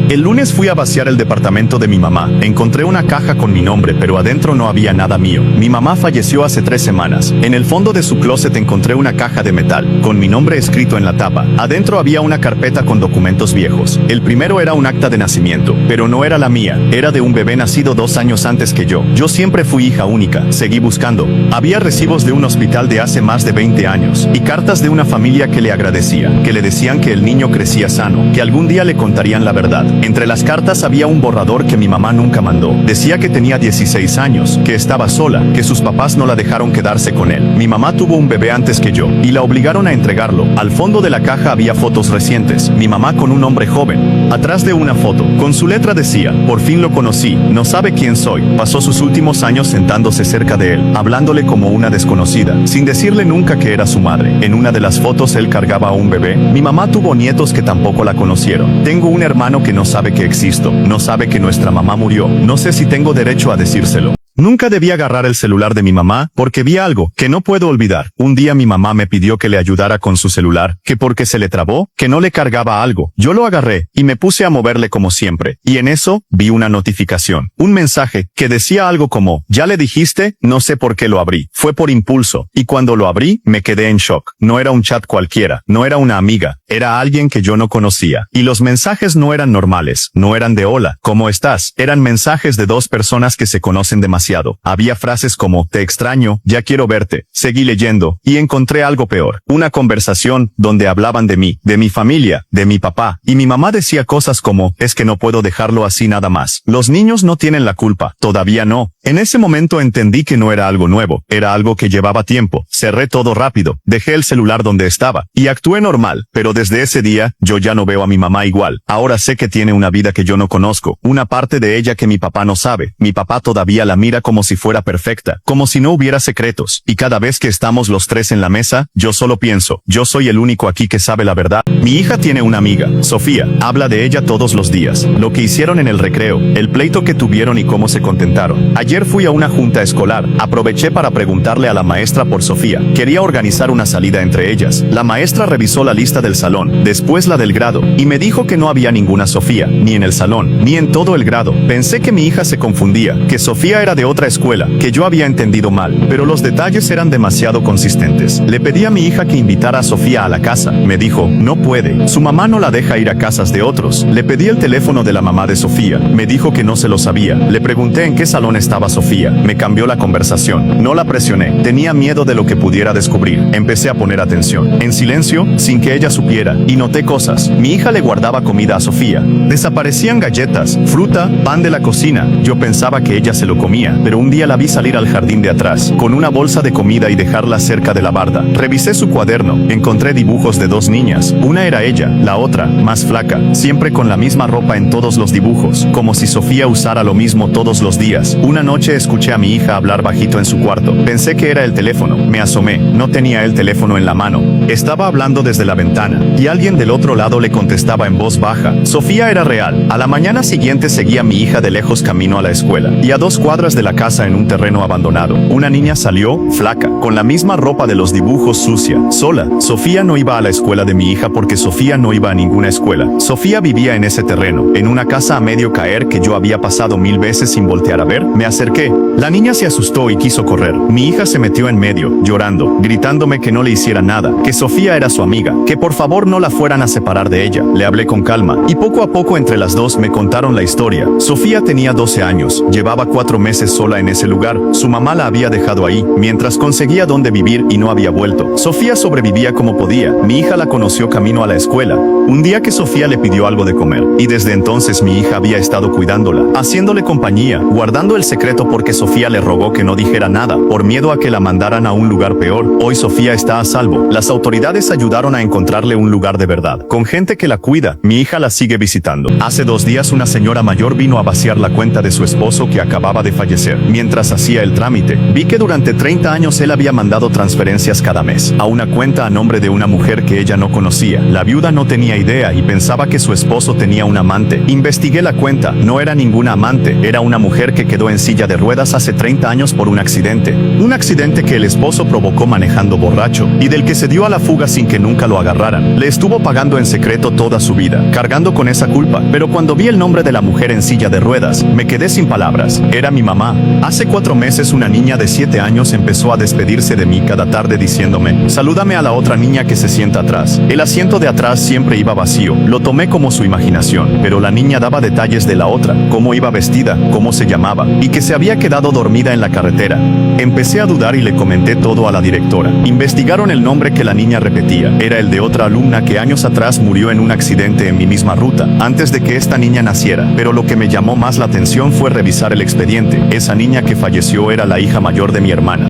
El lunes fui a vaciar el departamento de mi mamá. Encontré una caja con mi nombre, pero adentro no había nada mío. Mi mamá falleció hace 3 semanas. En el fondo de su closet encontré una caja de metal, con mi nombre escrito en la tapa. Adentro había una carpeta con documentos viejos. El primero era un acta de nacimiento, pero no era la mía. Era de un bebé nacido 2 años antes que yo. Yo siempre fui hija única. Seguí buscando. Había recibos de un hospital de hace más de 20 años, y cartas de una familia que le agradecía, que le decían que el niño crecía sano, que algún día le contarían la verdad. Entre las cartas había un borrador que mi mamá nunca mandó. Decía que tenía 16 años, que estaba sola, que sus papás no la dejaron quedarse con él. Mi mamá tuvo un bebé antes que yo, y la obligaron a entregarlo. Al fondo de la caja había fotos recientes. Mi mamá con un hombre joven. Atrás de una foto, con su letra decía: por fin lo conocí, no sabe quién soy. Pasó sus últimos años sentándose cerca de él, hablándole como una desconocida, sin decirle nunca que era su madre. En una de las fotos él cargaba a un bebé. Mi mamá tuvo nietos que tampoco la conocieron. Tengo un hermano que no sabe que existo, no sabe que nuestra mamá murió. No sé si tengo derecho a decírselo. Nunca debí agarrar el celular de mi mamá, porque vi algo que no puedo olvidar. Un día mi mamá me pidió que le ayudara con su celular, que porque se le trabó, que no le cargaba algo. Yo lo agarré, y me puse a moverle como siempre. Y en eso, vi una notificación. Un mensaje, que decía algo como: ¿ya le dijiste? No sé por qué lo abrí. Fue por impulso. Y cuando lo abrí, me quedé en shock. No era un chat cualquiera, no era una amiga, era alguien que yo no conocía. Y los mensajes no eran normales, no eran de hola, ¿cómo estás? Eran mensajes de 2 personas que se conocen demasiado. Había frases como: te extraño, ya quiero verte. Seguí leyendo, y encontré algo peor. Una conversación donde hablaban de mí, de mi familia, de mi papá, y mi mamá decía cosas como: es que no puedo dejarlo así nada más. Los niños no tienen la culpa, todavía no. En ese momento entendí que no era algo nuevo, era algo que llevaba tiempo. Cerré todo rápido, dejé el celular donde estaba, y actué normal, pero desde ese día, yo ya no veo a mi mamá igual. Ahora sé que tiene una vida que yo no conozco, una parte de ella que mi papá no sabe. Mi papá todavía la mira como si fuera perfecta, como si no hubiera secretos, y cada vez que estamos los 3 en la mesa, yo solo pienso: yo soy el único aquí que sabe la verdad. Mi hija tiene una amiga, Sofía, habla de ella todos los días, lo que hicieron en el recreo, el pleito que tuvieron y cómo se contentaron. Ayer fui a una junta escolar, aproveché para preguntarle a la maestra por Sofía. Quería organizar una salida entre ellas. La maestra revisó la lista del salón, después la del grado, y me dijo que no había ninguna Sofía, ni en el salón, ni en todo el grado. Pensé que mi hija se confundía, que Sofía era de otra escuela, que yo había entendido mal, pero los detalles eran demasiado consistentes. Le pedí a mi hija que invitara a Sofía a la casa. Me dijo: no puede, su mamá no la deja ir a casas de otros. Le pedí el teléfono de la mamá de Sofía. Me dijo que no se lo sabía. Le pregunté en qué salón estaba Sofía. Me cambió la conversación. No la presioné. Tenía miedo de lo que pudiera descubrir. Empecé a poner atención. En silencio, sin que ella supiera, y noté cosas. Mi hija le guardaba comida a Sofía. Desaparecían galletas, fruta, pan de la cocina. Yo pensaba que ella se lo comía, pero un día la vi salir al jardín de atrás, con una bolsa de comida y dejarla cerca de la barda. Revisé su cuaderno. Encontré dibujos de 2 niñas. Una era ella, la otra, más flaca, siempre con la misma ropa en todos los dibujos, como si Sofía usara lo mismo todos los días. Una noche escuché a mi hija hablar bajito en su cuarto. Pensé que era el teléfono. Me asomé. No tenía el teléfono en la mano. Estaba hablando desde la ventana, y alguien del otro lado le contestaba en voz baja. Sofía era real. A la mañana siguiente seguía a mi hija de lejos camino a la escuela, y a 2 cuadras de la casa, en un terreno abandonado, una niña salió, flaca, con la misma ropa de los dibujos, sucia, sola. Sofía no iba a la escuela de mi hija porque Sofía no iba a ninguna escuela. Sofía vivía en ese terreno, en una casa a medio caer que yo había pasado 1000 veces sin voltear a ver. Me acerqué. La niña se asustó y quiso correr. Mi hija se metió en medio, llorando, gritándome que no le hiciera nada, que Sofía era su amiga, que por favor no la fueran a separar de ella. Le hablé con calma, y poco a poco entre las dos me contaron la historia. Sofía tenía 12 años, llevaba 4 meses sola en ese lugar. Su mamá la había dejado ahí, mientras conseguía dónde vivir, y no había vuelto. Sofía sobrevivía como podía. Mi hija la conoció camino a la escuela. Un día que Sofía le pidió algo de comer, y desde entonces mi hija había estado cuidándola, haciéndole compañía, guardando el secreto porque Sofía le rogó que no dijera nada, por miedo a que la mandaran a un lugar peor. Hoy Sofía está a salvo. Las autoridades ayudaron a encontrarle un lugar de verdad, con gente que la cuida. Mi hija la sigue visitando. Hace 2 días una señora mayor vino a vaciar la cuenta de su esposo que acababa de fallecer. Mientras hacía el trámite, vi que durante 30 años él había mandado transferencias cada mes a una cuenta a nombre de una mujer que ella no conocía. La viuda no tenía tenía idea y pensaba que su esposo tenía un amante. Investigué la cuenta, no era ninguna amante, era una mujer que quedó en silla de ruedas hace 30 años por un accidente. Un accidente que el esposo provocó manejando borracho, y del que se dio a la fuga sin que nunca lo agarraran. Le estuvo pagando en secreto toda su vida, cargando con esa culpa. Pero cuando vi el nombre de la mujer en silla de ruedas, me quedé sin palabras. Era mi mamá. Hace 4 meses una niña de 7 años empezó a despedirse de mí cada tarde diciéndome: salúdame a la otra niña que se sienta atrás. El asiento de atrás siempre iba vacío. Lo tomé como su imaginación, pero la niña daba detalles de la otra, cómo iba vestida, cómo se llamaba, y que se había quedado dormida en la carretera. Empecé a dudar y le comenté todo a la directora. Investigaron el nombre que la niña repetía. Era el de otra alumna que años atrás murió en un accidente en mi misma ruta, antes de que esta niña naciera. Pero lo que me llamó más la atención fue revisar el expediente. Esa niña que falleció era la hija mayor de mi hermana.